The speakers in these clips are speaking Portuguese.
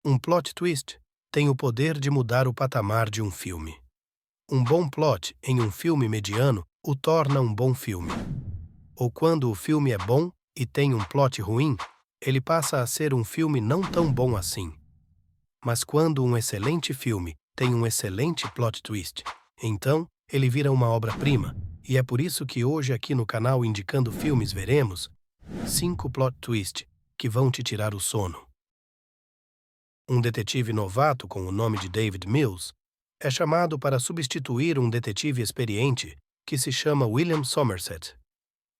Um plot twist tem o poder de mudar o patamar de um filme. Um bom plot em um filme mediano o torna um bom filme. Ou quando o filme é bom e tem um plot ruim, ele passa a ser um filme não tão bom assim. Mas quando um excelente filme tem um excelente plot twist, então ele vira uma obra-prima, e é por isso que hoje aqui no canal Indicando Filmes veremos 5 plot twists que vão te tirar o sono. Um detetive novato com o nome de David Mills é chamado para substituir um detetive experiente que se chama William Somerset.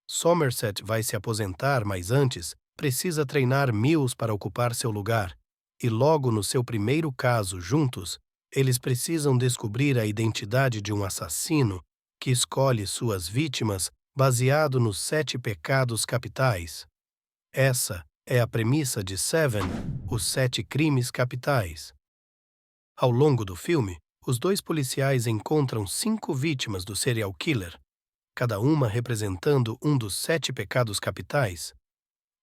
Somerset vai se aposentar, mas antes precisa treinar Mills para ocupar seu lugar, e logo no seu primeiro caso juntos, eles precisam descobrir a identidade de um assassino que escolhe suas vítimas baseado nos 7 pecados capitais. Essa é a premissa de Seven, os 7 crimes capitais. Ao longo do filme, os 2 policiais encontram 5 vítimas do serial killer, cada uma representando um dos 7 pecados capitais.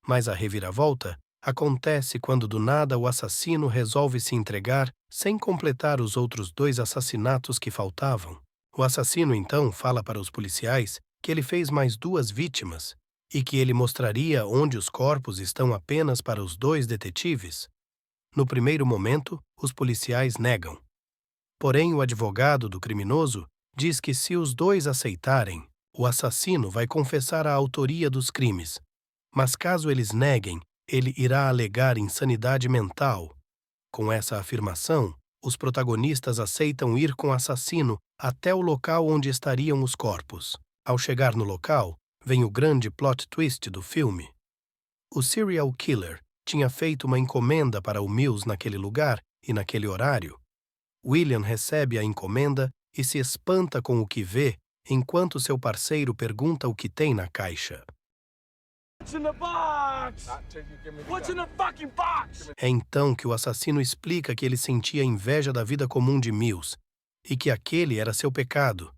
Mas a reviravolta acontece quando do nada o assassino resolve se entregar sem completar os outros 2 assassinatos que faltavam. O assassino então fala para os policiais que ele fez mais 2 vítimas e que ele mostraria onde os corpos estão apenas para os 2 detetives. No primeiro momento, os policiais negam. Porém, o advogado do criminoso diz que se os 2 aceitarem, o assassino vai confessar a autoria dos crimes. Mas caso eles neguem, ele irá alegar insanidade mental. Com essa afirmação, os protagonistas aceitam ir com o assassino até o local onde estariam os corpos. Ao chegar no local, vem o grande plot twist do filme. O serial killer tinha feito uma encomenda para o Mills naquele lugar e naquele horário. William recebe a encomenda e se espanta com o que vê, enquanto seu parceiro pergunta o que tem na caixa. É então que o assassino explica que ele sentia inveja da vida comum de Mills e que aquele era seu pecado.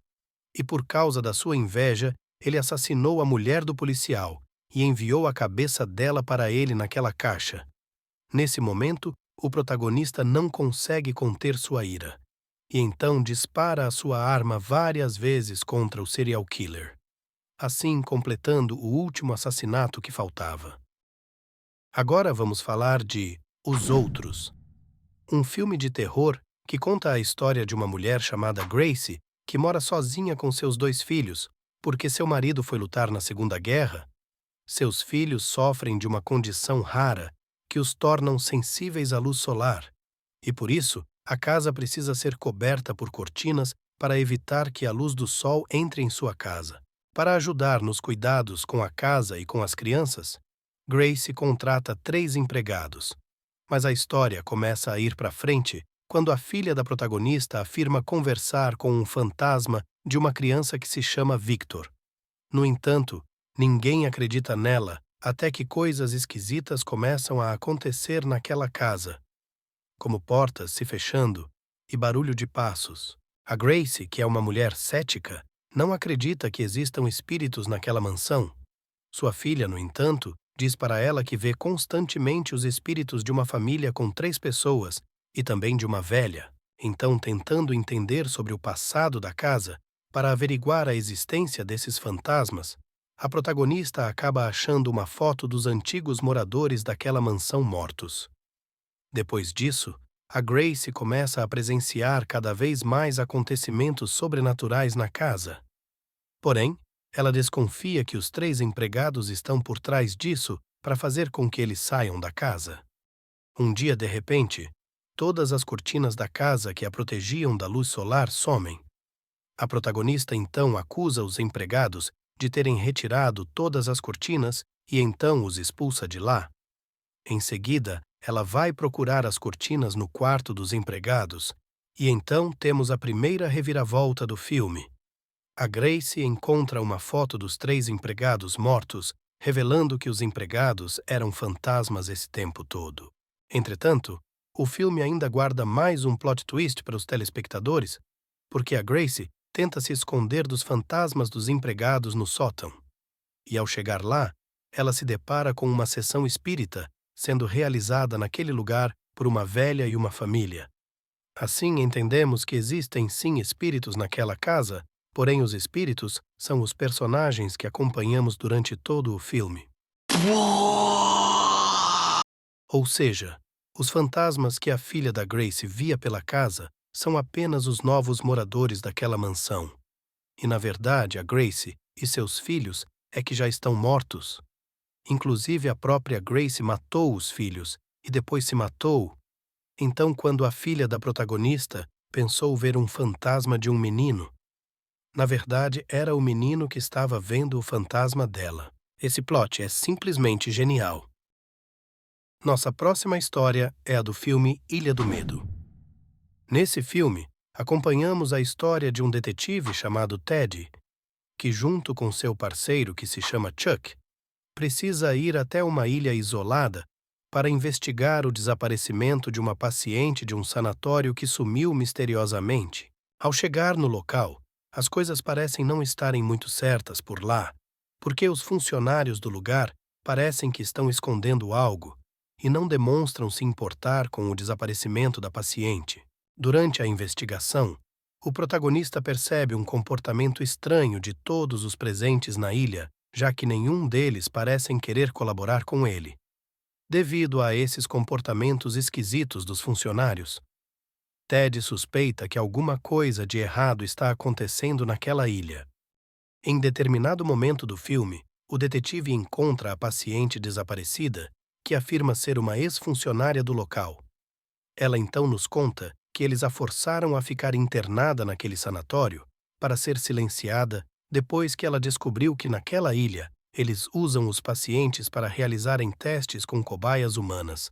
E por causa da sua inveja, ele assassinou a mulher do policial e enviou a cabeça dela para ele naquela caixa. Nesse momento, o protagonista não consegue conter sua ira, e então dispara a sua arma várias vezes contra o serial killer, assim completando o último assassinato que faltava. Agora vamos falar de Os Outros, um filme de terror que conta a história de uma mulher chamada Gracie que mora sozinha com seus 2 filhos, porque seu marido foi lutar na Segunda Guerra. Seus filhos sofrem de uma condição rara que os tornam sensíveis à luz solar, e por isso a casa precisa ser coberta por cortinas para evitar que a luz do sol entre em sua casa. Para ajudar nos cuidados com a casa e com as crianças, Gracie contrata 3 empregados. Mas a história começa a ir para frente quando a filha da protagonista afirma conversar com um fantasma de uma criança que se chama Victor. No entanto, ninguém acredita nela até que coisas esquisitas começam a acontecer naquela casa, como portas se fechando e barulho de passos. A Gracie, que é uma mulher cética, não acredita que existam espíritos naquela mansão. Sua filha, no entanto, diz para ela que vê constantemente os espíritos de uma família com 3 pessoas e também de uma velha. Então, tentando entender sobre o passado da casa, para averiguar a existência desses fantasmas, a protagonista acaba achando uma foto dos antigos moradores daquela mansão mortos. Depois disso, a Gracie começa a presenciar cada vez mais acontecimentos sobrenaturais na casa. Porém, ela desconfia que os 3 empregados estão por trás disso para fazer com que eles saiam da casa. Um dia, de repente, todas as cortinas da casa que a protegiam da luz solar somem. A protagonista então acusa os empregados de terem retirado todas as cortinas e então os expulsa de lá. Em seguida, ela vai procurar as cortinas no quarto dos empregados e então temos a primeira reviravolta do filme. A Gracie encontra uma foto dos 3 empregados mortos, revelando que os empregados eram fantasmas esse tempo todo. Entretanto, o filme ainda guarda mais um plot twist para os telespectadores, porque a Gracie tenta se esconder dos fantasmas dos empregados no sótão. E ao chegar lá, ela se depara com uma sessão espírita sendo realizada naquele lugar por uma velha e uma família. Assim, entendemos que existem sim espíritos naquela casa, porém os espíritos são os personagens que acompanhamos durante todo o filme. Ou seja, os fantasmas que a filha da Grace via pela casa são apenas os novos moradores daquela mansão. E, na verdade, a Grace e seus filhos é que já estão mortos. Inclusive, a própria Grace matou os filhos e depois se matou. Então, quando a filha da protagonista pensou ver um fantasma de um menino, na verdade, era o menino que estava vendo o fantasma dela. Esse plot é simplesmente genial. Nossa próxima história é a do filme Ilha do Medo. Nesse filme, acompanhamos a história de um detetive chamado Ted, que junto com seu parceiro, que se chama Chuck, precisa ir até uma ilha isolada para investigar o desaparecimento de uma paciente de um sanatório que sumiu misteriosamente. Ao chegar no local, as coisas parecem não estarem muito certas por lá, porque os funcionários do lugar parecem que estão escondendo algo e não demonstram se importar com o desaparecimento da paciente. Durante a investigação, o protagonista percebe um comportamento estranho de todos os presentes na ilha, já que nenhum deles parecem querer colaborar com ele. Devido a esses comportamentos esquisitos dos funcionários, Ted suspeita que alguma coisa de errado está acontecendo naquela ilha. Em determinado momento do filme, o detetive encontra a paciente desaparecida, que afirma ser uma ex-funcionária do local. Ela então nos conta que eles a forçaram a ficar internada naquele sanatório para ser silenciada depois que ela descobriu que naquela ilha eles usam os pacientes para realizarem testes com cobaias humanas,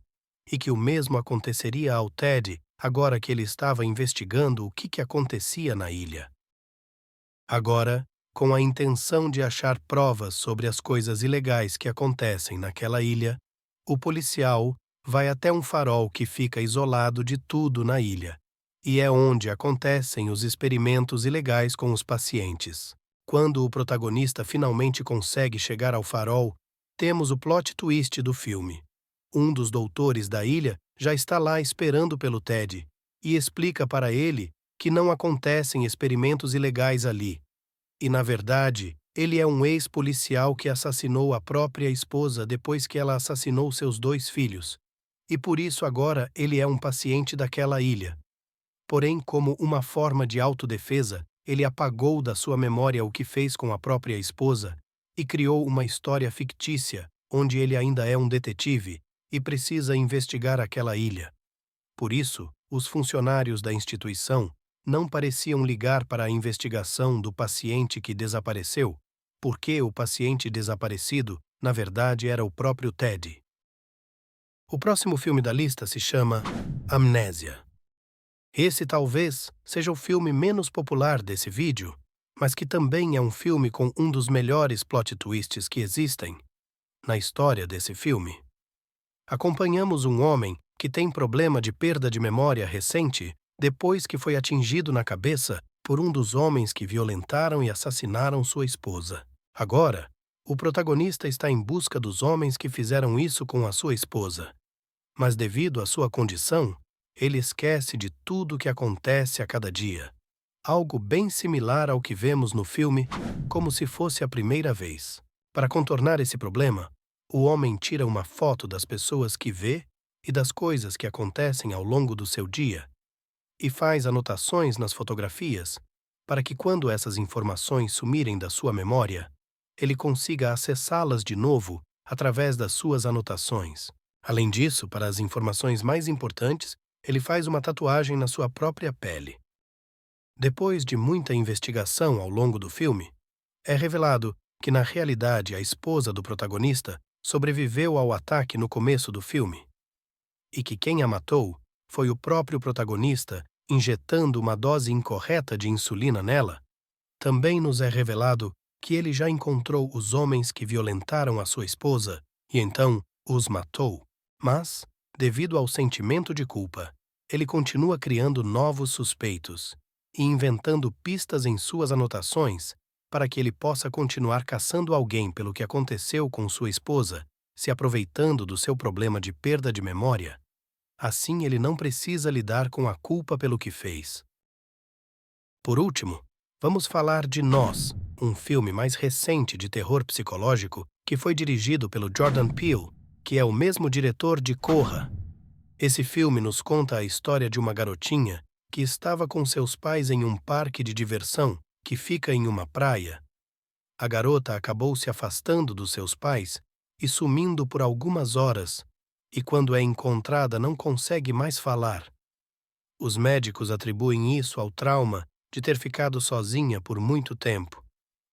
e que o mesmo aconteceria ao Ted agora que ele estava investigando o que acontecia na ilha. Agora, com a intenção de achar provas sobre as coisas ilegais que acontecem naquela ilha, o policial vai até um farol que fica isolado de tudo na ilha, e é onde acontecem os experimentos ilegais com os pacientes. Quando o protagonista finalmente consegue chegar ao farol, temos o plot twist do filme. Um dos doutores da ilha já está lá esperando pelo Ted e explica para ele que não acontecem experimentos ilegais ali. E, na verdade, ele é um ex-policial que assassinou a própria esposa depois que ela assassinou seus 2 filhos. E por isso agora ele é um paciente daquela ilha. Porém, como uma forma de autodefesa, ele apagou da sua memória o que fez com a própria esposa e criou uma história fictícia, onde ele ainda é um detetive e precisa investigar aquela ilha. Por isso, os funcionários da instituição não pareciam ligar para a investigação do paciente que desapareceu, porque o paciente desaparecido, na verdade, era o próprio Ted. O próximo filme da lista se chama Amnésia. Esse talvez seja o filme menos popular desse vídeo, mas que também é um filme com um dos melhores plot twists que existem na história desse filme. Acompanhamos um homem que tem problema de perda de memória recente depois que foi atingido na cabeça por um dos homens que violentaram e assassinaram sua esposa. Agora, o protagonista está em busca dos homens que fizeram isso com a sua esposa. Mas devido à sua condição, ele esquece de tudo o que acontece a cada dia. Algo bem similar ao que vemos no filme, como se fosse a primeira vez. Para contornar esse problema, o homem tira uma foto das pessoas que vê e das coisas que acontecem ao longo do seu dia, e faz anotações nas fotografias para que, quando essas informações sumirem da sua memória, ele consiga acessá-las de novo através das suas anotações. Além disso, para as informações mais importantes, ele faz uma tatuagem na sua própria pele. Depois de muita investigação ao longo do filme, é revelado que, na realidade, a esposa do protagonista sobreviveu ao ataque no começo do filme, e que quem a matou foi o próprio protagonista injetando uma dose incorreta de insulina nela. Também nos é revelado que ele já encontrou os homens que violentaram a sua esposa e então os matou. Mas, devido ao sentimento de culpa, ele continua criando novos suspeitos e inventando pistas em suas anotações para que ele possa continuar caçando alguém pelo que aconteceu com sua esposa, se aproveitando do seu problema de perda de memória. Assim ele não precisa lidar com a culpa pelo que fez. Por último, vamos falar de Nós, um filme mais recente de terror psicológico que foi dirigido pelo Jordan Peele, que é o mesmo diretor de Corra. Esse filme nos conta a história de uma garotinha que estava com seus pais em um parque de diversão que fica em uma praia. A garota acabou se afastando dos seus pais e sumindo por algumas horas, e quando é encontrada não consegue mais falar. Os médicos atribuem isso ao trauma de ter ficado sozinha por muito tempo.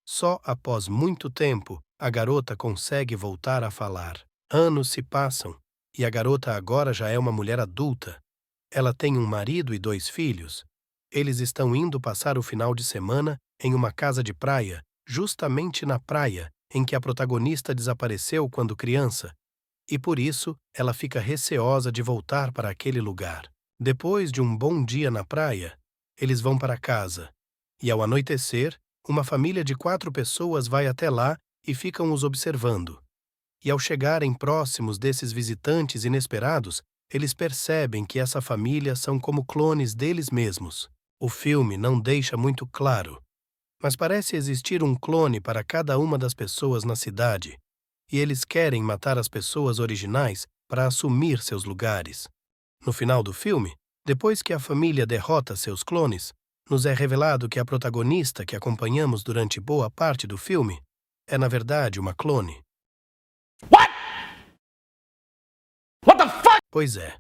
Só após muito tempo a garota consegue voltar a falar. Anos se passam e a garota agora já é uma mulher adulta. Ela tem um marido e 2 filhos. Eles estão indo passar o final de semana em uma casa de praia, justamente na praia em que a protagonista desapareceu quando criança, e por isso ela fica receosa de voltar para aquele lugar. Depois de um bom dia na praia, eles vão para casa, e ao anoitecer, uma família de 4 pessoas vai até lá e ficam os observando. E ao chegarem próximos desses visitantes inesperados, eles percebem que essa família são como clones deles mesmos. O filme não deixa muito claro, mas parece existir um clone para cada uma das pessoas na cidade, e eles querem matar as pessoas originais para assumir seus lugares. No final do filme, depois que a família derrota seus clones, nos é revelado que a protagonista que acompanhamos durante boa parte do filme é, na verdade, uma clone. What? What the fuck? Pois é.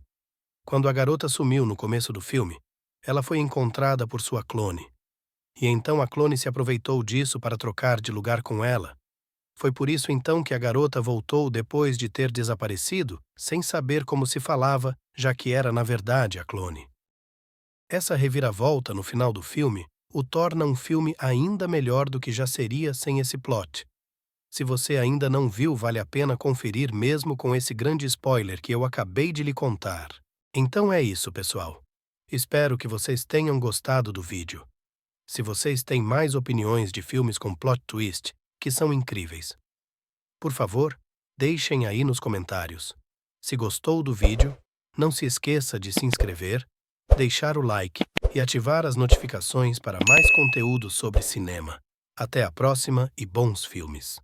Quando a garota sumiu no começo do filme, ela foi encontrada por sua clone. E então a clone se aproveitou disso para trocar de lugar com ela. Foi por isso então que a garota voltou depois de ter desaparecido, sem saber como se falava, já que era na verdade a clone. Essa reviravolta no final do filme o torna um filme ainda melhor do que já seria sem esse plot. Se você ainda não viu, vale a pena conferir mesmo com esse grande spoiler que eu acabei de lhe contar. Então é isso, pessoal. Espero que vocês tenham gostado do vídeo. Se vocês têm mais opiniões de filmes com plot twist, que são incríveis, por favor, deixem aí nos comentários. Se gostou do vídeo, não se esqueça de se inscrever, deixar o like e ativar as notificações para mais conteúdo sobre cinema. Até a próxima e bons filmes!